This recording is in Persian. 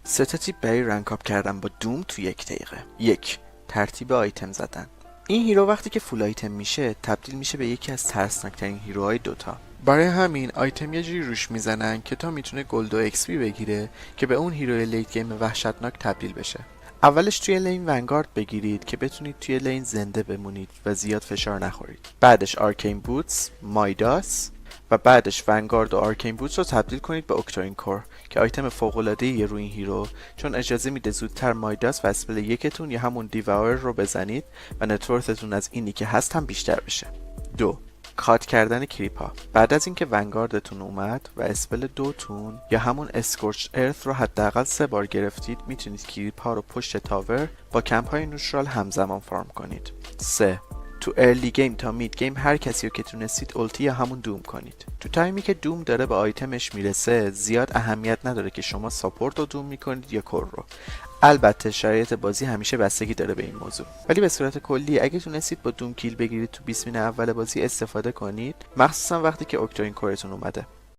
سه تا تیپ برای رنگ اپ کردن با دوم تو 1 دقیقه. 1. ترتیب آیتم زدن. این هیرو وقتی که فول آیتم میشه تبدیل میشه به یکی از ترسناکترین هیروهای دوتا. برای همین آیتم یه جوری روش میزنن که تا میتونه گلد و XP بگیره که به اون هیروی لیت گیم وحشتناک تبدیل بشه. اولش توی لین ونگارد بگیرید که بتونید توی لین زنده بمونید و زیاد فشار نخورید. بعدش آرکین بوتس، مایداس و بعدش ونگارد و آرکین بوتس رو تبدیل کنید به اوکتارین کور که آیتم فوق‌العاده‌ایه روی این هیرو، چون اجازه میده زودتر مایداس و اسپل یکتون یا همون دیواور رو بزنید و نتورتتون از اینی که هست هم بیشتر بشه. 2. کات کردن کریپا. بعد از اینکه ونگاردتون اومد و اسپل 2تون یا همون اسکورچ ارث رو حداقل 3 بار گرفتید، میتونید کریپا رو پشت تاور با کمپ های نوترال همزمان فارم کنید. 3. تو ارلی گیم تا مید گیم هر کسی رو که تونستید اولتی یا همون دوم کنید. تو تایمی که دوم داره به آیتمش میرسه زیاد اهمیت نداره که شما ساپورت رو دوم میکنید یا کور رو. البته شرایط بازی همیشه بستگی داره به این موضوع، ولی به صورت کلی اگه تونستید با دوم کیل بگیرید تو 20 مین اول بازی استفاده کنید، مخصوصا وقتی که اوکتارین کورتون اومده.